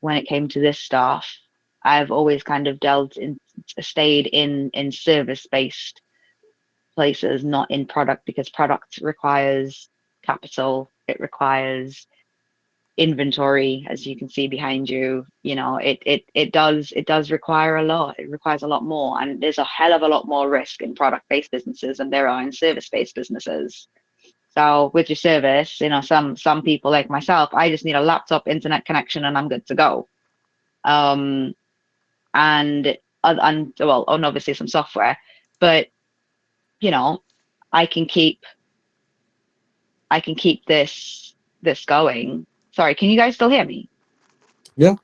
when it came to this stuff, I've always kind of stayed in service based places, not in product, because product requires capital. It requires inventory, as you can see behind you. You know, it does require a lot. It requires a lot more, and there's a hell of a lot more risk in product based businesses than there are in service based businesses. So with your service, you know, some people like myself, I just need a laptop, internet connection, and I'm good to go. Um, and well, and obviously some software, but you know, I can keep I can keep this going. Sorry, can you guys still hear me? Yeah.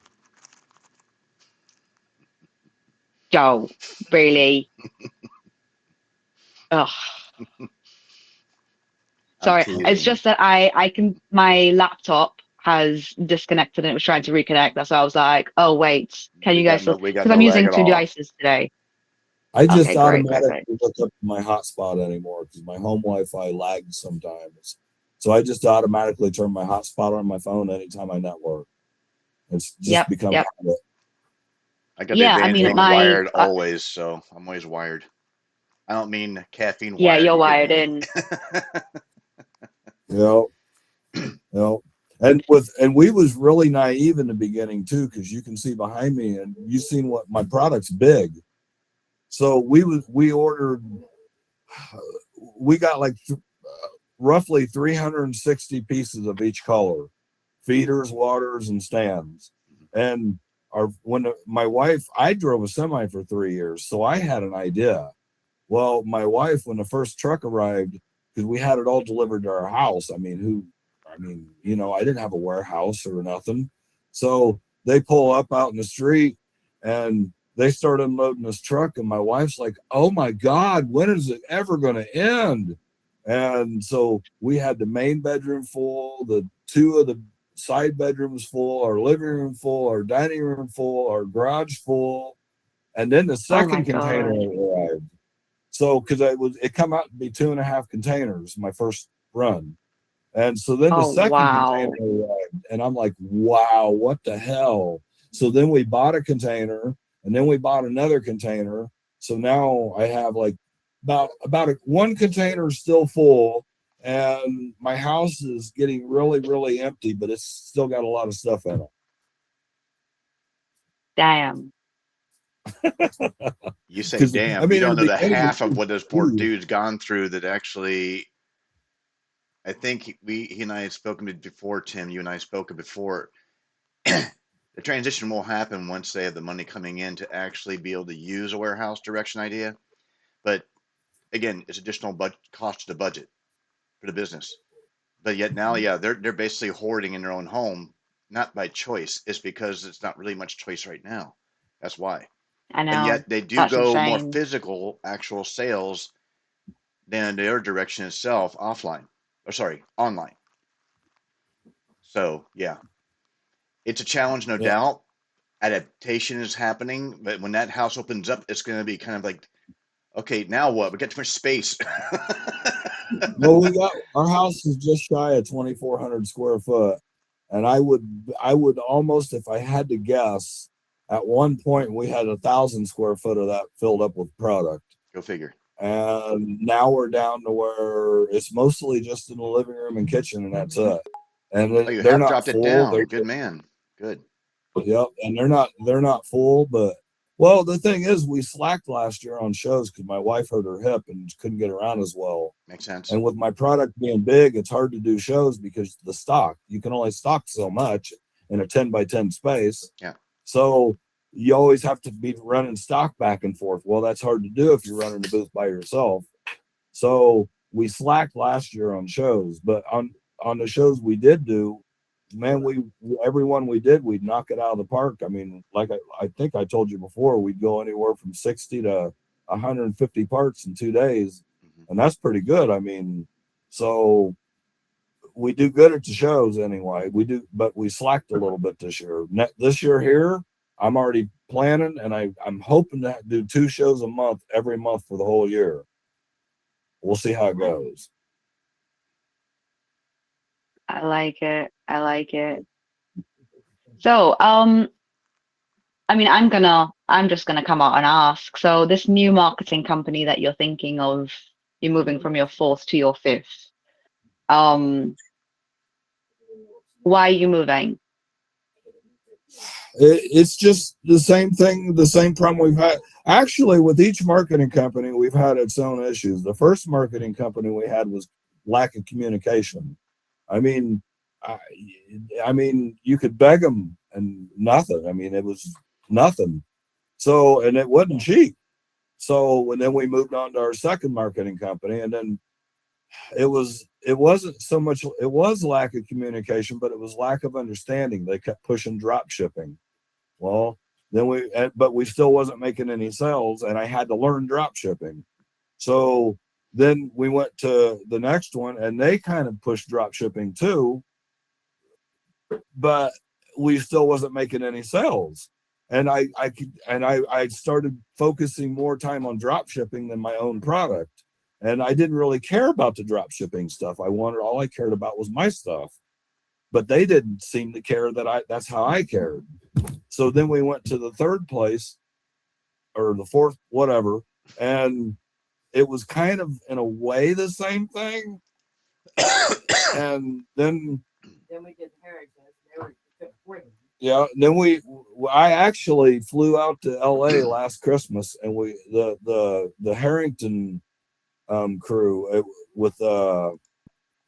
Joe, really? Ugh. I'm Sorry, it's teasing. just that I can my laptop has disconnected and it was trying to reconnect. That's why I was like, oh wait, can you guys still? We got Because no I'm lag using at two all. devices today. I just Okay, great, great, great. automatically look up my hotspot anymore because my home Wi-Fi lags sometimes. So I just automatically turn my hotspot on my phone anytime I network. It's just Yep, become yep. habit. I got the Yeah, I advantage of mean being my wired always, so I'm always wired. I don't mean caffeine yeah, wired. you're You get wired me? in. You know, you know. And we was really naive in the beginning too, because you can see behind me and you seen what my product's big. So we ordered we got like roughly 360 pieces of each color, feeders, waters, and stands. And my wife, I drove a semi for 3 years, so I had an idea. Well, my wife, when the first truck arrived, because we had it all delivered to our house. I didn't have a warehouse or nothing. So they pull up out in the street and they start unloading this truck. And my wife's like, oh my God, when is it ever going to end? And so we had the main bedroom full, the two of the side bedrooms full, our living room full, our dining room full, our garage full. And then the Oh my second container God. arrived. So because it come out to be 2.5 containers my first run. And so then the Oh second container wow. arrived, and I'm like, wow, what the hell? So then we bought a container, and then we bought another container. So now I have like one container is still full, and my house is getting really, really empty, but it's still got a lot of stuff in Damn. it. You say, Because I damn, you mean, in don't the know the beginning, it half of was what this poor huge. dude's gone through that actually, I think he and I had spoken before, Tim, you and I spoken before. The transition will happen once they have the money coming in to actually be able to use a warehouse direction idea. But again, it's additional cost to the budget for the business. But yet now, yeah, they're basically hoarding in their own home, not by choice. It's because it's not really much choice right now. That's why. I And know. yet they do That's go more insane. physical, actual sales than their direction itself offline. Or sorry, online. So yeah, it's a challenge, no Yeah. doubt. Adaptation is happening, but when that house opens up, it's going to be kind of like, okay, now what? We got too much space. Well, we got our house is just shy of 2,400 square foot, and I would almost, if I had to guess, at one point we had 1,000 square foot of that filled up with product, Go figure. and now we're down to where it's mostly just in the living room and kitchen, and that's it. And Oh, you they're have not dropped it full. down. They're Good man. Good. Yep, and they're not full, but well, the thing is, we slacked last year on shows because my wife hurt her hip and couldn't get around as well. Makes sense. And with my product being big, it's hard to do shows because the stock, you can only stock so much in a 10 by 10 space. Yeah. So you always have to be running stock back and forth. Well, that's hard to do if you're running the booth by yourself. So we slacked last year on shows, but on the shows we did do, man, we everyone we did, we'd knock it out of the park. I mean, like I think I told you before, we'd go anywhere from 60 to 150 parts in 2 days, Hmm. and that's pretty good. I mean, so we do good at the shows anyway. We do, but we slacked a little bit this year. This year here, I'm already planning, and I'm hoping to do 2 shows a month every month for the whole year. We'll see how it goes. I like it. I like it. So, I mean, I'm just gonna come out and ask. So, this new marketing company that you're thinking of, you're moving from your fourth to your fifth. Um, why are you moving? It's just the same thing, the same problem we've had. Actually, with each marketing company, we've had its own issues. The first marketing company we had was lack of communication. I mean, I, I mean, you could beg them and nothing. I mean, it was nothing. So, and it wasn't cheap. So, and then we moved on to our second marketing company, and then it wasn't so much, it was lack of communication, but it was lack of understanding. They kept pushing drop shipping. Well, then but we still wasn't making any sales, and I had to learn drop shipping. So then we went to the next one, and they kind of pushed drop shipping too, but we still wasn't making any sales. And I started focusing more time on drop shipping than my own product. And I didn't really care about the drop shipping stuff. All I cared about was my stuff. But they didn't seem to care that's how I cared. So then we went to the third place or the fourth, whatever, and it was kind of in a way the same thing. And then we did Harrington. Yeah, then I actually flew out to LA last Christmas, and the Harrington crew with the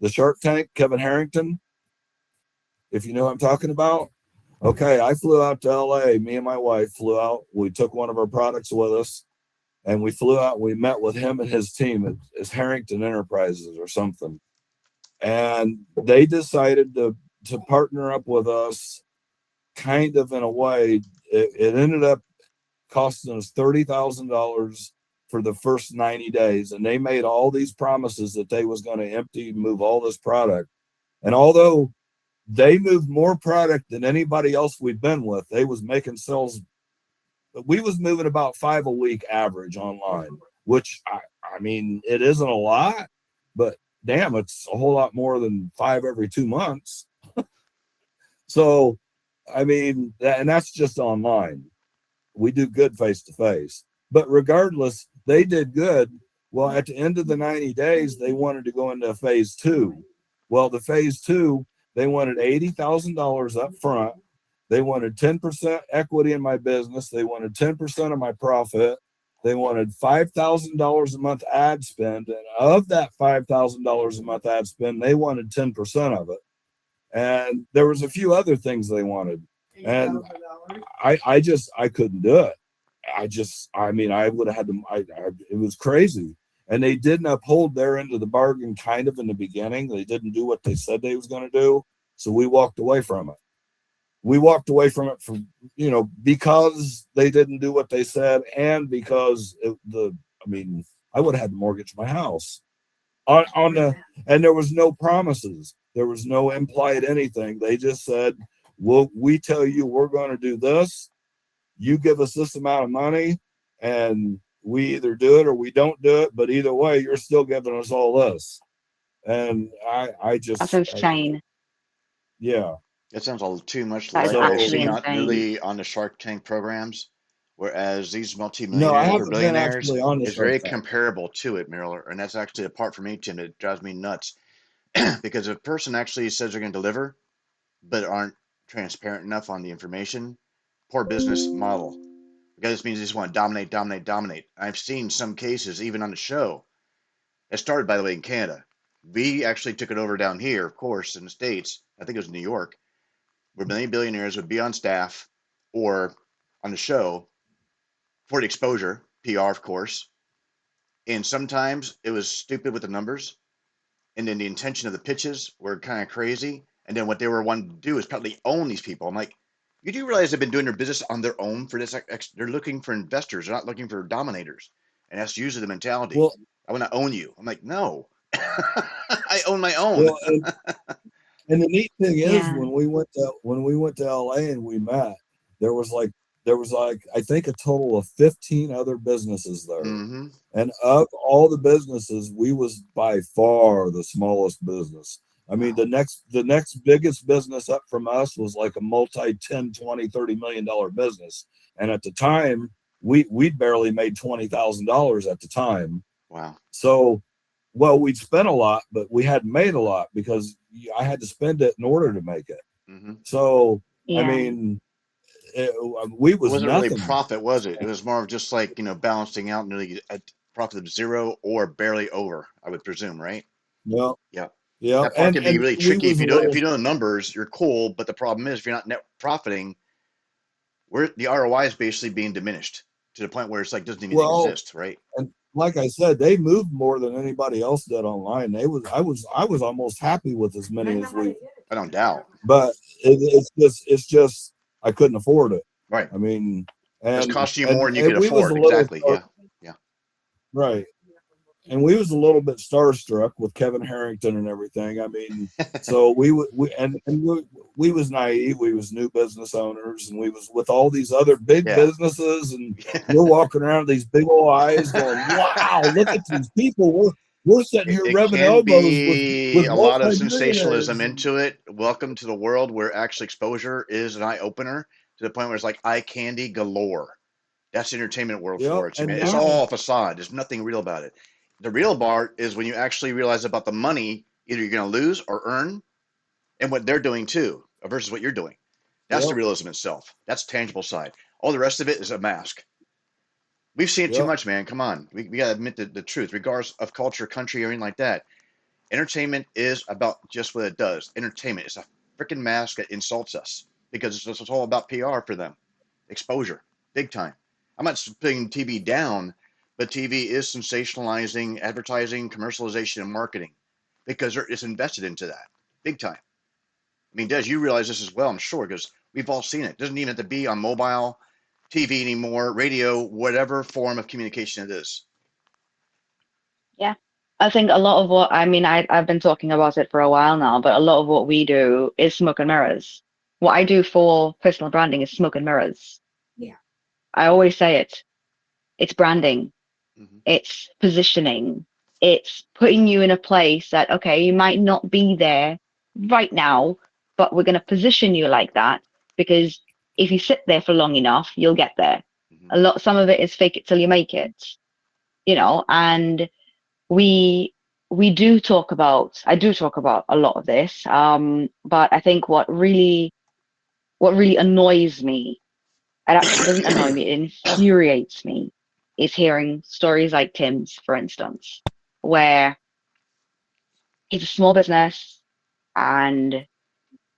Shark Tank, Kevin Harrington, if you know what I'm talking about. Okay, I flew out to LA. Me and my wife flew out. We took one of our products with us, and we flew out. We met with him and his team. It's Harrington Enterprises or something, and they decided to partner up with us, kind of in a way. It ended up costing us $30,000 for the first 90 days, and they made all these promises that they was going to move all this product. And although they moved more product than anybody else we've been with, they was making sales. We was moving about 5 a week average online, which I mean, it isn't a lot, but damn, it's a whole lot more than 5 every 2 months. So, I mean, and that's just online. We do good face to face, but regardless, they did good. Well, at the end of the 90 days, they wanted to go into phase 2. Well, the phase 2, they wanted $80,000 up front. They wanted 10% equity in my business. They wanted 10% of my profit. They wanted $5,000 a month ad spend. And of that $5,000 a month ad spend, they wanted 10% of it. And there was a few other things they wanted. And I couldn't do it. I mean, I would have had to, it was crazy. And they didn't uphold their end of the bargain kind of in the beginning. They didn't do what they said they was going to do. So we walked away from it. We walked away from it because they didn't do what they said, and because I would have had to mortgage my house and there was no promises. There was no implied anything. They just said, well, we tell you we're going to do this. You give us this amount of money, and we either do it or we don't do it. But either way, you're still giving us all this. And That's insane. Yeah. It sounds all too much That is like I've actually seen insane. really on the Shark Tank programs, whereas these No, I multimillionaires or haven't been billionaires actually on the is Shark very Tank. comparable to it, Miller. And that's actually a part for me, Tim, that drives me nuts. Because if a person actually says they're going to deliver, but aren't transparent enough on the information, poor business model. Because this means they just want to dominate, dominate, dominate. I've seen some cases, even on the show. It started, by the way, in Canada. We actually took it over down here, of course, in the States. I think it was New York, where many billionaires would be on staff or on the show for the exposure, PR, of course. And sometimes it was stupid with the numbers. And then the intention of the pitches were kind of crazy. And then what they were wanting to do is probably own these people. I'm like, you do realize they've been doing their business on their own for this? They're looking for investors. They're not looking for dominators. And that's usually the mentality. Well, I want to own you. I'm like, no, I own my own. well, and the neat thing is, Yeah. when we went to LA and we met, there was like I think a total of 15 other businesses there. Mm-hmm. And of all the businesses, we was by far the smallest business. I mean, the next biggest business up from us was like a multi 10, 20, $30 million business. And at the time, we barely made $20,000 at the time. Wow. So, well, we'd spent a lot, but we hadn't made a lot because I had to spend it in order to make it. Mm-hmm. So, Yeah. I mean, it wasn't nothing. really profit, was it? It was more of just like, balancing out nearly a profit of zero or barely over, I would presume, right? Yeah. Yeah. Yeah. That part can be really tricky. If you know the numbers, you're cool. But the problem is, if you're not net profiting, the ROI is basically being diminished to the point where it's like doesn't even exist, right? And like I said, they moved more than anybody else did online. I was almost happy with as many as we. I don't doubt. But it's just I couldn't afford it. Right. I mean, it's costing you more than you could afford. Exactly. Yeah. Right. And we was a little bit starstruck with Kevin Harrington and everything. I mean, so we was naive. We was new business owners, and we was with all these other big businesses, and we're walking around with these big old eyes, going, "Wow, look at these people! We're sitting here rubbing elbows with a lot of sensationalism into it. Welcome to the world where actual exposure is an eye opener to the point where it's like eye candy galore. That's the entertainment world for it. It's all facade. There's nothing real about it. The real part is when you actually realize about the money either you're going to lose or earn, and what they're doing too versus what you're doing. That's the realism itself. That's the tangible side. All the rest of it is a mask. We've seen it too much, man. Come on. We got to admit the truth, regardless of culture, country, or anything like that. Entertainment is about just what it does. Entertainment is a freaking mask that insults us because it's all about PR for them. Exposure, big time. I'm not putting TV down, but TV is sensationalizing advertising, commercialization, and marketing because it's invested into that big time. I mean, Des, you realize this as well, I'm sure, because we've all seen it. It doesn't even have to be on mobile TV anymore, radio, whatever form of communication it is. Yeah. I think a lot of what, I mean, I've been talking about it for a while now, but a lot of what we do is smoke and mirrors. What I do for personal branding is smoke and mirrors. Yeah. I always say it. It's branding. Mm-hmm. It's positioning. It's putting you in a place that, okay, you might not be there right now, but we're going to position you like that because if you sit there for long enough, you'll get there. Mm-hmm. Some of it is fake it till you make it, and I do talk about a lot of this. But I think what really annoys me, it actually doesn't annoy me, it infuriates me, is hearing stories like Tim's, for instance, where he's a small business and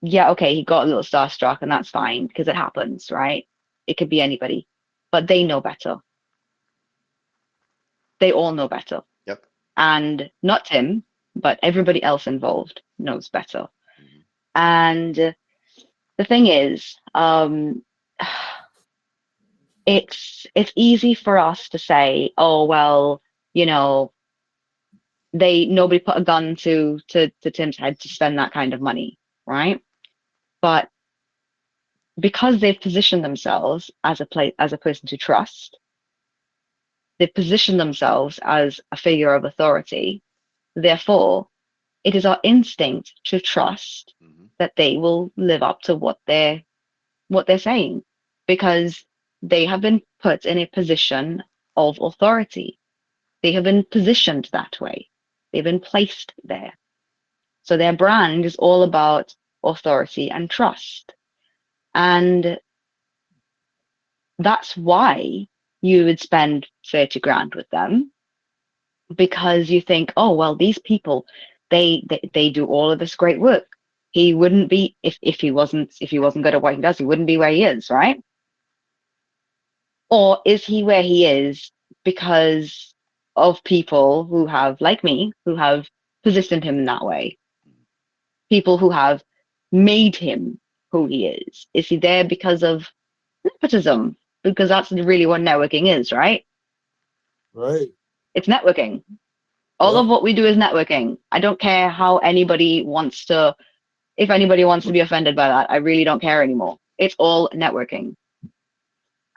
okay, he got a little starstruck and that's fine because it happens, right? It could be anybody, but they know better. They all know better. Yep. And not Tim, but everybody else involved knows better. mm-hmm. And the thing is, it's easy for us to say, oh well, nobody put a gun to Tim's head to spend that kind of money, right? But because they've positioned themselves as a person to trust, they've positioned themselves as a figure of authority. Therefore, it is our instinct to trust mm-hmm. that they will live up to what they're saying, because they have been put in a position of authority. They have been positioned that way. They've been placed there. So their brand is all about authority and trust. And that's why you would spend 30 grand with them, because you think, oh, well, these people, they do all of this great work. He wouldn't be, if he wasn't good at what he does, he wouldn't be where he is, right? Or is he where he is because of people who have, like me, who have positioned him in that way? People who have made him who he is. Is he there because of nepotism? Because that's really what networking is, right? Right. It's networking. All of what we do is networking. I don't care how if anybody wants to be offended by that, I really don't care anymore. It's all networking.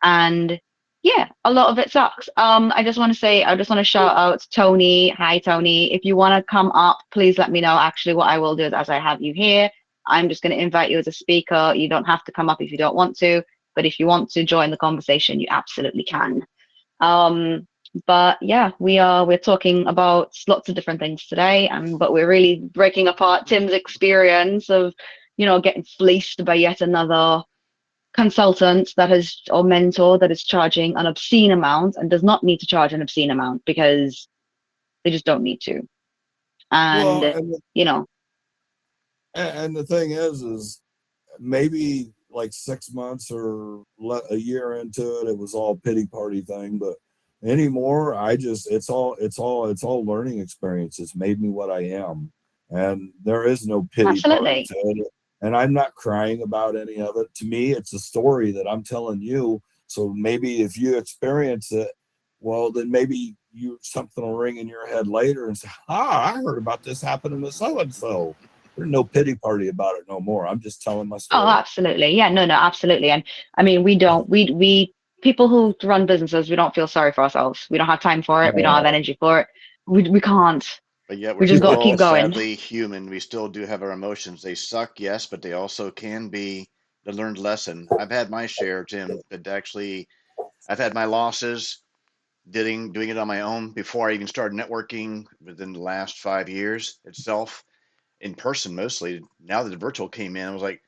And Yeah, a lot of it sucks. I just want to say, I just want to shout out Tony. Hi, Tony. If you want to come up, please let me know. Actually, what I will do is, as I have you here, I'm just going to invite you as a speaker. You don't have to come up if you don't want to, but if you want to join the conversation, you absolutely can. Um, but yeah, we're talking about lots of different things today, but we're really breaking apart Tim's experience of, getting fleeced by yet another consultant that is or mentor that is charging an obscene amount and does not need to charge an obscene amount because they just don't need to. Well, And you know, and the thing is maybe like 6 months or a year into it, it was all pity party thing. But anymore, it's all learning experience. It's made me what I am, and there is no pity party absolutely. to it. And I'm not crying about any of it. To me, it's a story that I'm telling you. So maybe if you experience it, well, then maybe something will ring in your head later and say, I heard about this happening to so and so. There's no pity party about it no more. I'm just telling my Oh, story. absolutely. Yeah, no, absolutely. And I mean, we people who run businesses, we don't feel sorry for ourselves. We don't have time for it. We don't have No. energy for it. We can't. But yet we're We just got to still keep going. sadly human. We still do have our emotions. They suck, yes, but they also can be the learned lesson. I've had my share, Tim, but actually I've had my losses doing it on my own before I even started networking within the last 5 years itself, in person mostly. Now that the virtual came in, I was like,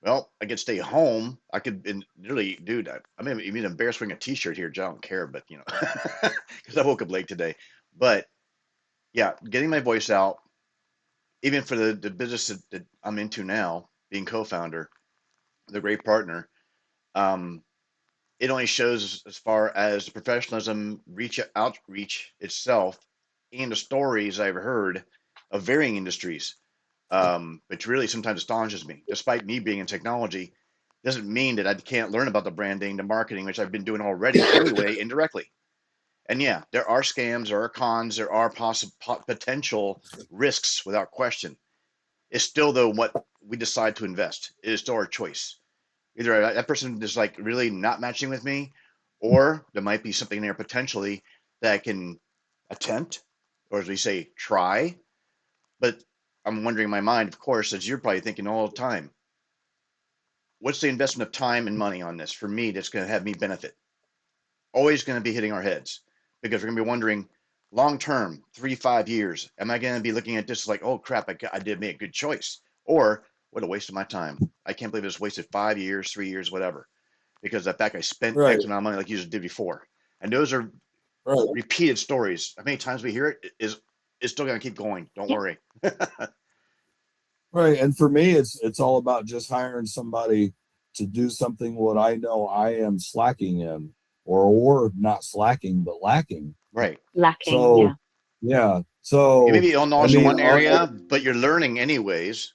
well, I could stay home. I could, and really, dude, I'm even embarrassed wearing a t-shirt here. I don't care, but because I woke up late today. But yeah, getting my voice out, even for the business that I'm into now, being co-founder, the great partner, um, it only shows as far as the professionalism, outreach itself, and the stories I've heard of varying industries, which really sometimes astonishes me. Despite me being in technology, doesn't mean that I can't learn about the branding, the marketing, which I've been doing already anyway, indirectly. And yeah, there are scams, there are cons, there are potential risks without question. It's still though what we decide to invest. It is still our choice. Either that person is like really not matching with me, or there might be something there potentially that I can attempt, or as we say, try. But I'm wondering in my mind, of course, as you're probably thinking all the time, what's the investment of time and money on this for me that's going to have me benefit? Always going to be hitting our heads because we're going to be wondering long term, 3, 5 years, am I going to be looking at this like, oh crap, I did make a good choice? Or what a waste of my time. I can't believe it's wasted 5 years, 3 years, whatever, because the fact I spent Right, X amount of money like you just did before. And those are right, repeated stories. How many times we hear it is it's still going to keep going. Don't Yeah, worry. right. And for me, it's all about just hiring somebody to do something what I know I am slacking in, or not slacking but lacking. Right. lacking. So Yeah, yeah. You may So be all I knowledge in mean, one area, but you're learning anyways.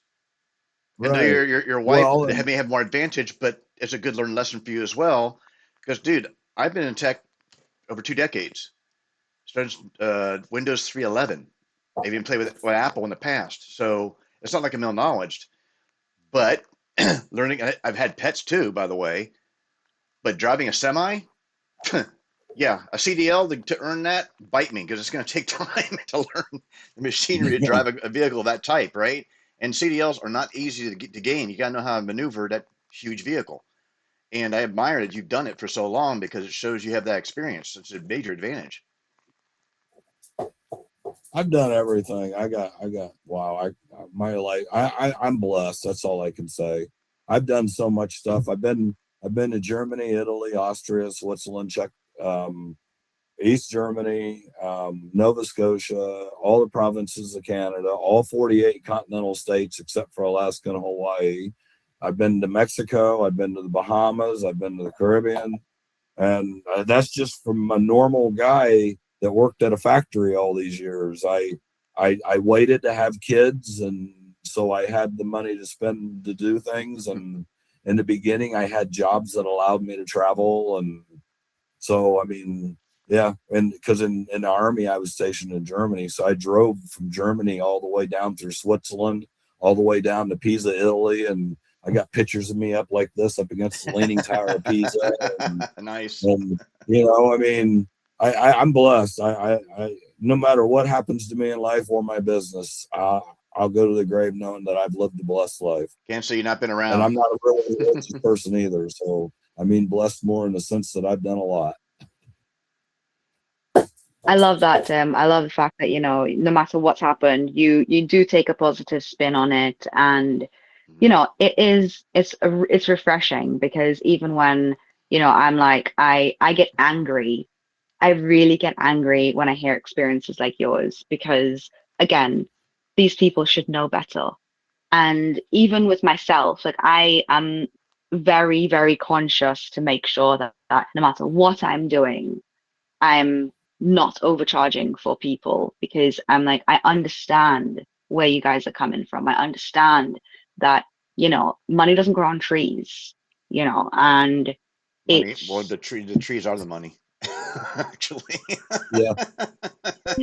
And though right. your wife Well, and may have more advantage, but it's a good learning lesson for you as well. Because, dude, I've been in tech over 2 decades. Started Windows 3.11. I even played with Apple in the past, so it's not like I'm ill-knowledged. But learning, I've had pets too, by the way. But driving a semi, yeah, a CDL to earn that, bite me because it's going to take time to learn the machinery to drive a vehicle of that type, right? And CDLs are not easy to gain. You got to know how to maneuver that huge vehicle. And I admire that you've done it for so long because it shows you have that experience. It's a major advantage. I've done everything. Wow. My life. I'm blessed. That's all I can say. I've done so much stuff. I've been to Germany, Italy, Austria, Switzerland, Czech, East Germany, Nova Scotia, all the provinces of Canada, all 48 continental states except for Alaska and Hawaii. I've been to Mexico. I've been to the Bahamas. I've been to the Caribbean. And that's just from a normal guy that worked at a factory all these years. I waited to have kids, and so I had the money to spend to do things. And in the beginning, I had jobs that allowed me to travel, and so I mean, yeah. And because in the army, I was stationed in Germany, so I drove from Germany all the way down through Switzerland, all the way down to Pisa, Italy, and I got pictures of me up like this, up against the Leaning Tower of Pisa, and Nice. and I mean, I'm blessed. I no matter what happens to me in life or my business, I'll go to the grave knowing that I've lived a blessed life. Can't say you've not been And around. I'm not a really religious person either. So, I mean, blessed more in the sense that I've done a lot. I love that, Tim. I love the fact that, no matter what's happened, you do take a positive spin on it. And, it's refreshing, because even when, I'm like, I get angry. I really get angry when I hear experiences like yours, because again, these people should know better. And even with myself, like, I am very, very conscious to make sure that no matter what I'm doing, I'm not overcharging for people, because I'm like, I understand where you guys are coming from. I understand that, money doesn't grow on trees, and Money. Well, it's, the trees are the money. Actually. Yeah.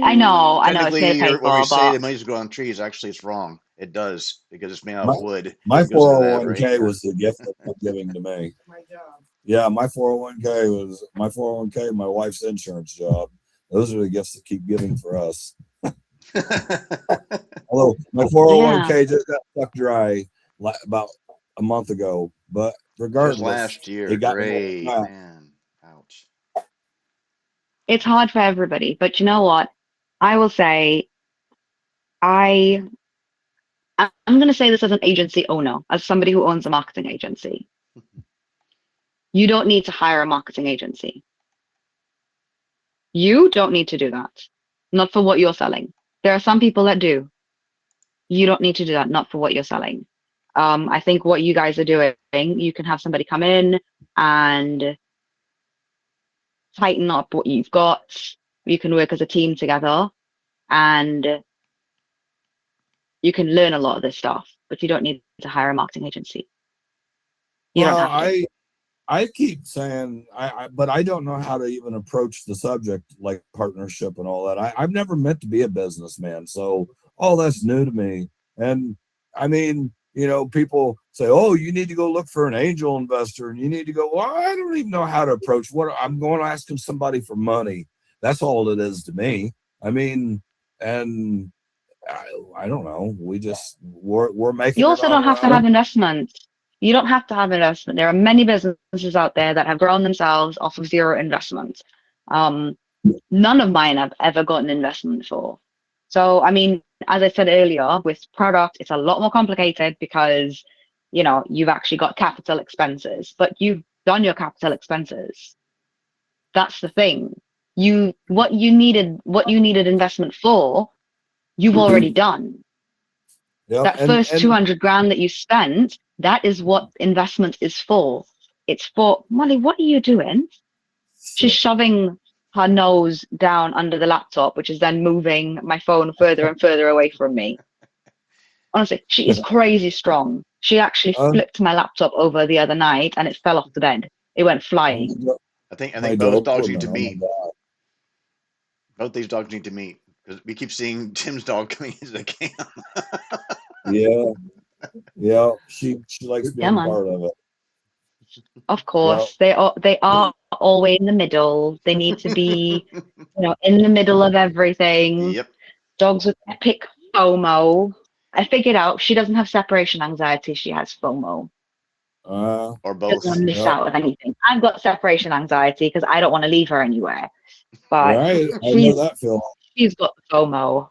I know it's here to Technically, pay when we for, say but the money's grow on trees, actually it's wrong. It does, because it's made out My, of wood. my It goes into that, right? 401k was the gift that they're giving to me. Yeah, my 401k was my 401k, my wife's insurance job. Those are the gifts that keep giving for us. Although my yeah. 401k just got sucked dry about a month ago, but Just regardless, last year. it got me where Great, I'm at. man. Ouch. It's hard for everybody, but you know what? I will say, I I'm going to say this as an agency owner, as somebody who owns a marketing agency. You don't need to hire a marketing agency. You don't need to do that. Not for what you're selling. There are some people that do. You don't need to do that, not for what you're selling. I think what you guys are doing, you can have somebody come in and tighten up what you've got. You can work as a team together, and you can learn a lot of this stuff, but you don't need to hire a marketing agency. You don't Well, have to. I keep saying but I don't know how to even approach the subject like partnership and all that. I've never meant to be a businessman, so all that's new to me. And I mean, people say, "Oh, you need to go look for an angel investor," and you need to go. Well, I don't even know how to approach what I'm going asking somebody for money. That's all it is to me. I mean, and I don't know. We're making You it also on don't our have to own. have investment. You don't have to have investment. There are many businesses out there that have grown themselves off of zero investment. Um, None of mine have ever gotten investment for. So, I mean, as I said earlier, with product, it's a lot more complicated, because, you've actually got capital expenses, but you've done your capital expenses. That's the thing. What you needed investment for, you've already done. Yep, That first and 200 grand that you spent, that is what investment is for. It's for, Molly, what are you doing? She's so, shoving her nose down under the laptop, which is then moving my phone further and further away from me. Honestly, she is crazy strong. She actually uh, flipped my laptop over the other night and it fell off the bed. It went flying. I my think both dog dogs need to woman. Oh my meet. god. Both these dogs need to meet, because we keep seeing Tim's dog coming into the camp. Yeah, yeah. She likes Yeah, being man. part of it. Of Yeah. course, they are always in the middle. They need to be, in the middle of everything. Yep. Dogs with epic FOMO. I figured out she doesn't have separation anxiety. She has FOMO. Or Doesn't want both. to miss Yeah. out on anything. I've got separation anxiety because I don't want to leave her anywhere. But Right. I know she's that feeling. she's got FOMO.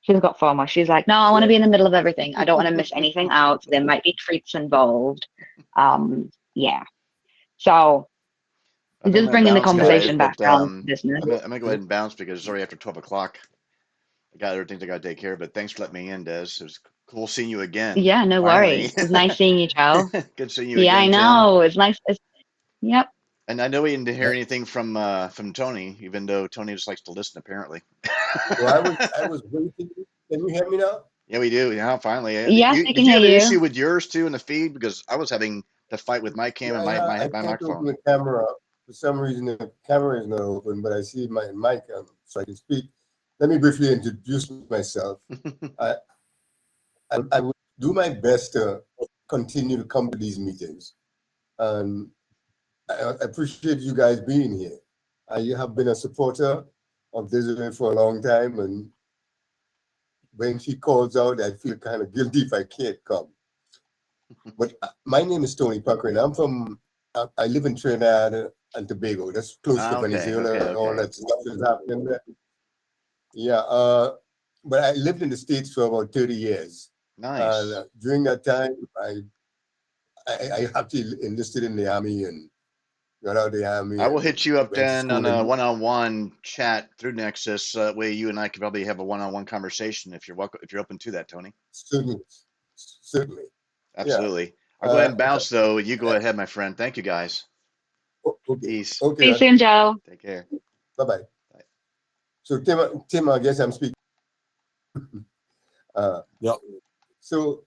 She's got FOMO. She's like, no, I want to Yeah. be in the middle of everything. I don't want to miss anything out. There might be treats involved. Yeah. So I think I'm just gonna bringing the bounce, guys, conversation back but down to business. I'm gonna go ahead and bounce because it's already after 12 o'clock. I got other things I gotta take care of. But thanks for letting me in, Des. It was cool seeing you again. Yeah, no Finally. worries. It's nice seeing you, Joe. Good seeing you Yeah, I again, Tim. know. It's nice. Yep. And I know we didn't hear anything from Tony, even though Tony just likes to listen, apparently. Well, I was waiting. Can you hear me now? Yeah, we do. Yeah, finally. Yes, I Did can you hear have an you. issue with yours too in the feed? Because I was having to fight with my cam and I my can't open microphone. the camera. For some reason, the camera is not open, but I see my mic on, so I can speak. Let me briefly introduce myself. I, I will do my best to continue to come to these meetings. And I appreciate you guys being here. I have been a supporter of Desiree for a long time, and when she calls out, I feel kind of guilty if I can't come. But my name is Tony Pucker, and I'm from. I live in Trinidad and Tobago. That's close to Venezuela, and all that stuff is happening there. Yeah, but I lived in the States for about 30 years. Nice. And during that time, I actually enlisted in the army and got out of the army. I will hit you up went to then on school a in- one-on-one chat through Nexus. That way, you and I could probably have a one-on-one conversation if you're welcome, if you're open to that, Tony. Certainly, certainly. Absolutely. I'll go ahead and bounce though. You go ahead, my friend. Thank you, guys. Okay. Peace. See you Okay. soon, Joe. Take care. Bye-bye. Bye. So Tim, I guess I'm speaking. Yep. So